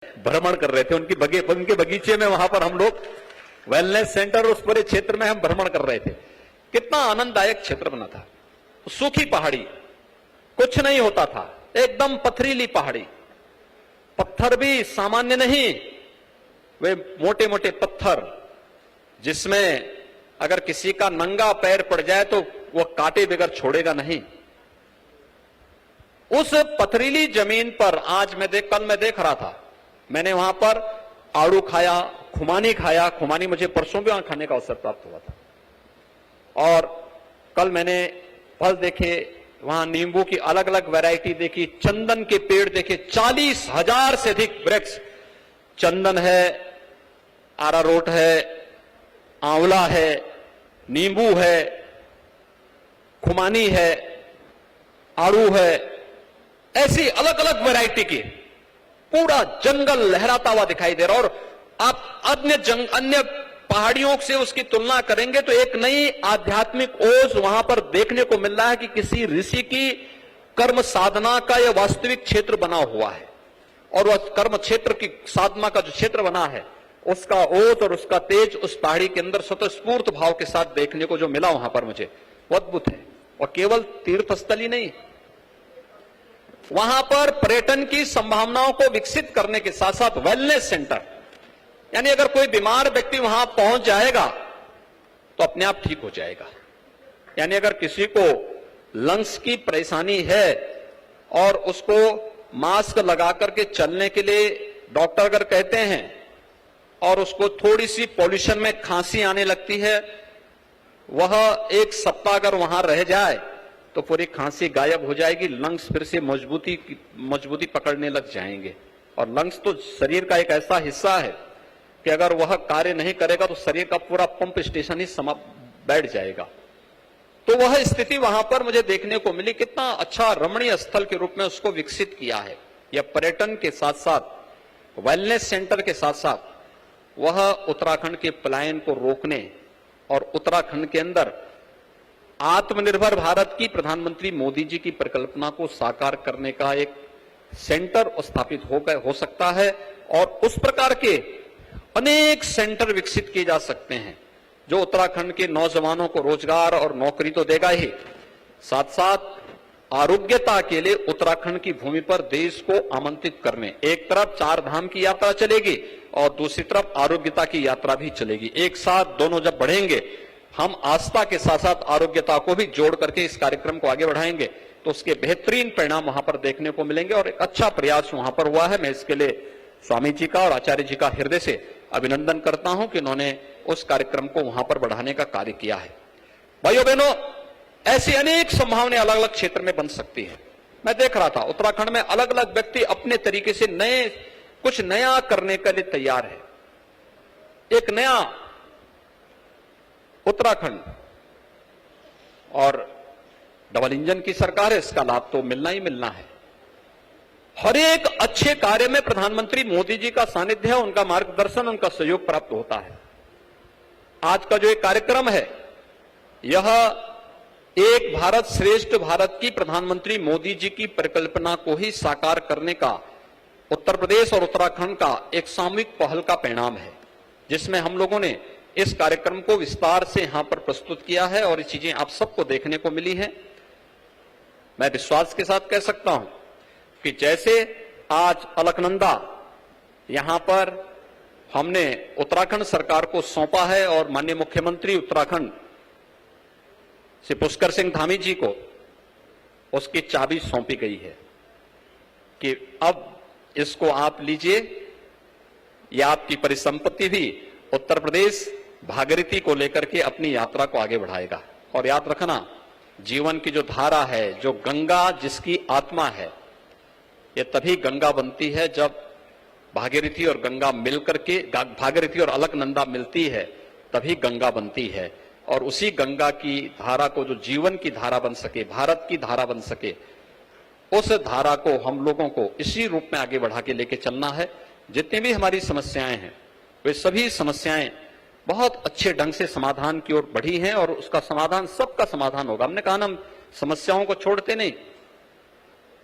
भ्रमण कर रहे थे उनके बगीचे में, वहां पर हम लोग वेलनेस सेंटर उस पूरे क्षेत्र में हम भ्रमण कर रहे थे। कितना आनंददायक क्षेत्र बना था। सूखी पहाड़ी, कुछ नहीं होता था, एकदम पथरीली पहाड़ी, पत्थर भी सामान्य नहीं, वे मोटे मोटे पत्थर जिसमें अगर किसी का नंगा पैर पड़ जाए तो वह कांटे बगैर छोड़ेगा नहीं। उस पथरीली जमीन पर कल मैं देख रहा था, मैंने वहां पर आड़ू खाया, खुमानी खाया। खुमानी मुझे परसों भी वहां खाने का अवसर प्राप्त हुआ था। और कल मैंने फल देखे, वहां नींबू की अलग अलग वैरायटी देखी, चंदन के पेड़ देखे, 40,000 से अधिक वृक्ष, चंदन है, आरारोट है, आंवला है, नींबू है, खुमानी है, आड़ू है, ऐसी अलग अलग वैरायटी की पूरा जंगल लहराता हुआ दिखाई दे रहा। और आप अन्य पहाड़ियों से उसकी तुलना करेंगे तो एक नई आध्यात्मिक ओज वहां पर देखने को मिल रहा है कि किसी ऋषि की कर्म साधना का यह वास्तविक क्षेत्र बना हुआ है। और वह कर्म क्षेत्र की साधना का जो क्षेत्र बना है, उसका ओज और उसका तेज उस पहाड़ी के अंदर स्वतःस्फूर्त भाव के साथ देखने को जो मिला वहां पर मुझे, वो अद्भुत है। और केवल तीर्थ स्थल ही नहीं, वहां पर पर्यटन की संभावनाओं को विकसित करने के साथ साथ वेलनेस सेंटर, यानी अगर कोई बीमार व्यक्ति वहां पहुंच जाएगा तो अपने आप ठीक हो जाएगा। यानी अगर किसी को लंग्स की परेशानी है और उसको मास्क लगा करके चलने के लिए डॉक्टर अगर कहते हैं और उसको थोड़ी सी पॉल्यूशन में खांसी आने लगती है, वह एक सप्ताह अगर वहां रह जाए तो पूरी खांसी गायब हो जाएगी, लंग्स फिर से मजबूती पकड़ने लग जाएंगे। और लंग्स तो शरीर का एक ऐसा हिस्सा है कि अगर वह कार्य नहीं करेगा तो शरीर का पूरा पंप स्टेशन ही बैठ जाएगा। तो वह स्थिति वहां पर मुझे देखने को मिली। कितना अच्छा रमणीय स्थल के रूप में उसको विकसित किया है। यह पर्यटन के साथ साथ, वेलनेस सेंटर के साथ साथ, वह उत्तराखंड के पलायन को रोकने और उत्तराखंड के अंदर आत्मनिर्भर भारत की प्रधानमंत्री मोदी जी की परिकल्पना को साकार करने का एक सेंटर स्थापित हो सकता है। और उस प्रकार के अनेक सेंटर विकसित किए जा सकते हैं जो उत्तराखंड के नौजवानों को रोजगार और नौकरी तो देगा ही, साथ साथ आरोग्यता के लिए उत्तराखंड की भूमि पर देश को आमंत्रित करने, एक तरफ 4 धाम की यात्रा चलेगी और दूसरी तरफ आरोग्यता की यात्रा भी चलेगी। एक साथ दोनों जब बढ़ेंगे, हम आस्था के साथ साथ आरोग्यता को भी जोड़ करके इस कार्यक्रम को आगे बढ़ाएंगे तो उसके बेहतरीन परिणाम वहां पर देखने को मिलेंगे। और एक अच्छा प्रयास वहां पर हुआ है। मैं इसके लिए स्वामी जी का और आचार्य जी का हृदय से अभिनंदन करता हूं कि उन्होंने उस कार्यक्रम को वहां पर बढ़ाने का कार्य किया है। भाइयों बहनों, ऐसी अनेक संभावनाएं अलग अलग क्षेत्र में बन सकती है। मैं देख रहा था उत्तराखंड में अलग अलग व्यक्ति अपने तरीके से कुछ नया करने के लिए तैयार है। एक नया उत्तराखंड, और डबल इंजन की सरकार है, इसका लाभ तो मिलना ही मिलना है। हर एक अच्छे कार्य में प्रधानमंत्री मोदी जी का सानिध्य है, उनका मार्गदर्शन, उनका सहयोग प्राप्त होता है। आज का जो एक कार्यक्रम है, यह एक भारत श्रेष्ठ भारत की प्रधानमंत्री मोदी जी की परिकल्पना को ही साकार करने का उत्तर प्रदेश और उत्तराखंड का एक सामूहिक पहल का परिणाम है, जिसमें हम लोगों ने इस कार्यक्रम को विस्तार से यहां पर प्रस्तुत किया है और ये चीजें आप सबको देखने को मिली हैं। मैं विश्वास के साथ कह सकता हूं कि जैसे आज अलकनंदा यहां पर हमने उत्तराखंड सरकार को सौंपा है और माननीय मुख्यमंत्री उत्तराखंड श्री पुष्कर सिंह धामी जी को उसकी चाबी सौंपी गई है कि अब इसको आप लीजिए, यह आपकी परिसंपत्ति भी उत्तर प्रदेश भागीरथी को लेकर के अपनी यात्रा को आगे बढ़ाएगा। और याद रखना, जीवन की जो धारा है, जो गंगा जिसकी आत्मा है, ये तभी गंगा बनती है जब भागीरथी और गंगा मिलकर के, भागीरथी और अलकनंदा मिलती है, तभी गंगा बनती है। और उसी गंगा की धारा को जो जीवन की धारा बन सके, भारत की धारा बन सके, उस धारा को हम लोगों को इसी रूप में आगे बढ़ा के लेके चलना है। जितनी भी हमारी समस्याएं हैं, वे सभी समस्याएं बहुत अच्छे ढंग से समाधान की ओर बढ़ी हैं और उसका समाधान, सबका समाधान होगा। हमने कहा ना, हम समस्याओं को छोड़ते नहीं,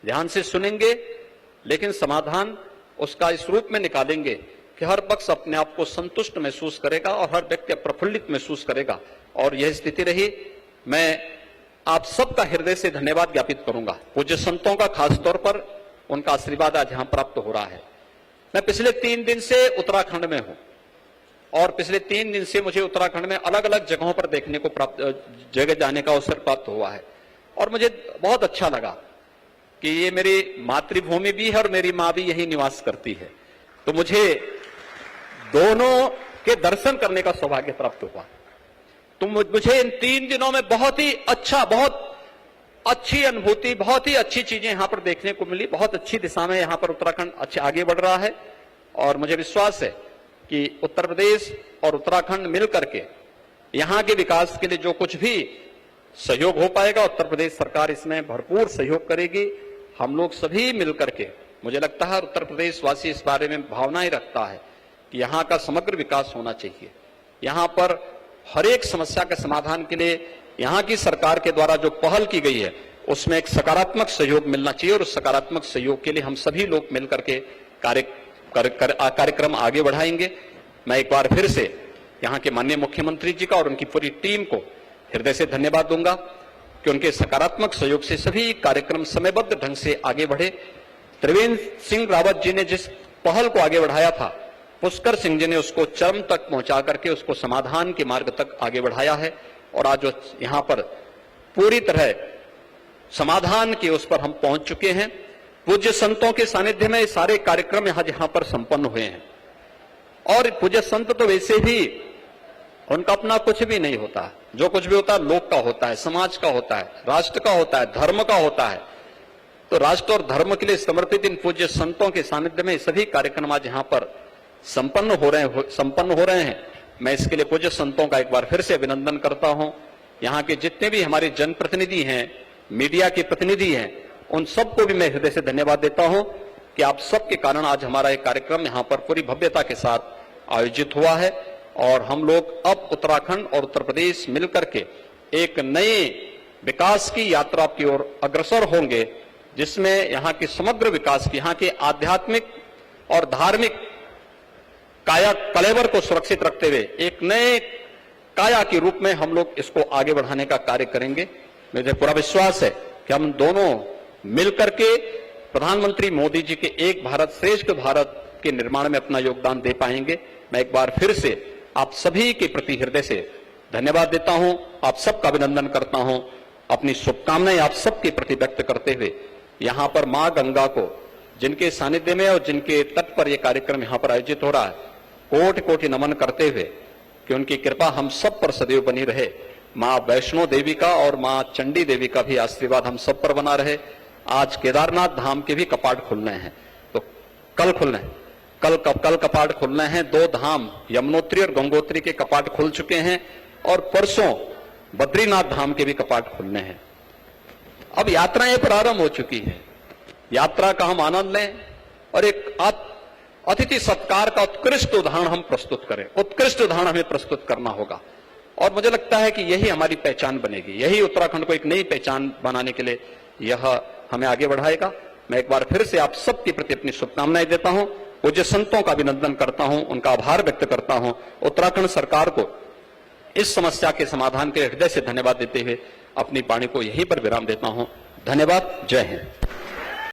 ध्यान से सुनेंगे, लेकिन समाधान उसका इस रूप में निकालेंगे कि हर पक्ष अपने आप को संतुष्ट महसूस करेगा और हर व्यक्ति प्रफुल्लित महसूस करेगा। और यह स्थिति रही। मैं आप सबका हृदय से धन्यवाद ज्ञापित करूंगा। पूज्य संतों का खास तौर पर उनका आशीर्वाद आज यहां प्राप्त हो रहा है। मैं पिछले 3 दिन से उत्तराखंड में हूं और पिछले 3 दिन से मुझे उत्तराखंड में अलग अलग जगहों पर देखने को जगह जाने का अवसर प्राप्त हुआ है और मुझे बहुत अच्छा लगा कि ये मेरी मातृभूमि भी है और मेरी मां भी यही निवास करती है, तो मुझे दोनों के दर्शन करने का सौभाग्य प्राप्त हुआ। तो मुझे इन 3 दिनों में बहुत ही अच्छा, बहुत अच्छी अनुभूति, बहुत ही अच्छी चीजें यहां पर देखने को मिली। बहुत अच्छी दिशा में यहां पर उत्तराखंड अच्छे आगे बढ़ रहा है और मुझे विश्वास है कि उत्तर प्रदेश और उत्तराखंड मिलकर के यहां के विकास के लिए जो कुछ भी सहयोग हो पाएगा, उत्तर प्रदेश सरकार इसमें भरपूर सहयोग करेगी। हम लोग सभी मिलकर के, मुझे लगता है उत्तर प्रदेश वासी इस बारे में भावनाएं रखता है कि यहां का समग्र विकास होना चाहिए। यहां पर हर एक समस्या के समाधान के लिए यहां की सरकार के द्वारा जो पहल की गई है उसमें एक सकारात्मक सहयोग मिलना चाहिए और उस सकारात्मक सहयोग के लिए हम सभी लोग मिलकर के कार्यक्रम आगे बढ़ाएंगे। मैं एक बार फिर से यहां के माननीय मुख्यमंत्री जी का और उनकी पूरी टीम को हृदय से धन्यवाद दूंगा कि उनके सकारात्मक सहयोग से सभी कार्यक्रम समयबद्ध ढंग से आगे बढ़े। त्रिवेंद्र सिंह रावत जी ने जिस पहल को आगे बढ़ाया था, पुष्कर सिंह जी ने उसको चरम तक पहुंचा करके उसको समाधान के मार्ग तक आगे बढ़ाया है और आज यहां पर पूरी तरह समाधान की उस पर हम पहुंच चुके हैं। पूज्य संतों के सानिध्य में सारे कार्यक्रम यहां पर संपन्न हुए हैं और पूज्य संत तो वैसे भी उनका अपना कुछ भी नहीं होता, जो कुछ भी होता है लोक का होता है, समाज का होता है, राष्ट्र का होता है, धर्म का होता है। तो राष्ट्र और धर्म के लिए समर्पित इन पूज्य संतों के सानिध्य में सभी कार्यक्रम आज यहां पर संपन्न हो रहे हैं। मैं इसके लिए पूज्य संतों का एक बार फिर से अभिनंदन करता हूं। यहां के जितने भी हमारे जनप्रतिनिधि हैं, मीडिया के प्रतिनिधि हैं, उन सबको भी मैं हृदय से धन्यवाद देता हूं कि आप सबके कारण आज हमारा एक कार्यक्रम यहां पर पूरी भव्यता के साथ आयोजित हुआ है और हम लोग अब उत्तराखंड और उत्तर प्रदेश मिलकर के एक नए विकास की यात्रा की ओर अग्रसर होंगे, जिसमें यहां के समग्र विकास की, यहां के आध्यात्मिक और धार्मिक काया कलेवर को सुरक्षित रखते हुए एक नए काया के रूप में हम लोग इसको आगे बढ़ाने का कार्य करेंगे। मुझे पूरा विश्वास है कि हम दोनों मिलकर के प्रधानमंत्री मोदी जी के एक भारत श्रेष्ठ भारत के निर्माण में अपना योगदान दे पाएंगे। मैं एक बार फिर से आप सभी के प्रति हृदय से धन्यवाद देता हूं, आप सबका अभिनंदन करता हूं, अपनी शुभकामनाएं आप सबके प्रति व्यक्त करते हुए यहां पर मां गंगा को, जिनके सानिध्य में और जिनके तट पर यह कार्यक्रम यहां पर आयोजित हो रहा है, कोटि कोटि नमन करते हुए कि उनकी कृपा हम सब पर सदैव बनी रहे। मां वैष्णो देवी का और मां चंडी देवी का भी आशीर्वाद हम सब पर बना रहे। आज केदारनाथ धाम के भी कपाट खुलने हैं, तो कल खुलने हैं, कल कपाट खुलने हैं। 2 धाम यमुनोत्री और गंगोत्री के कपाट खुल चुके हैं और परसों बद्रीनाथ धाम के भी कपाट खुलने हैं। अब यात्राएं प्रारंभ हो चुकी है, यात्रा का हम आनंद लें और एक अतिथि सत्कार का उत्कृष्ट उदाहरण हम प्रस्तुत करें। उत्कृष्ट उदाहरण हमें प्रस्तुत करना होगा और मुझे लगता है कि यही हमारी पहचान बनेगी, यही उत्तराखंड को एक नई पहचान बनाने के लिए यह हमें आगे बढ़ाएगा। मैं एक बार फिर से आप सबके प्रति अपनी शुभकामनाएं देता हूं, पूज्य संतों का अभिनंदन करता हूं, उनका आभार व्यक्त करता हूं। उत्तराखंड सरकार को इस समस्या के समाधान के हृदय से धन्यवाद देते हुए अपनी वाणी को यहीं पर विराम देता हूं। धन्यवाद। जय हिंद।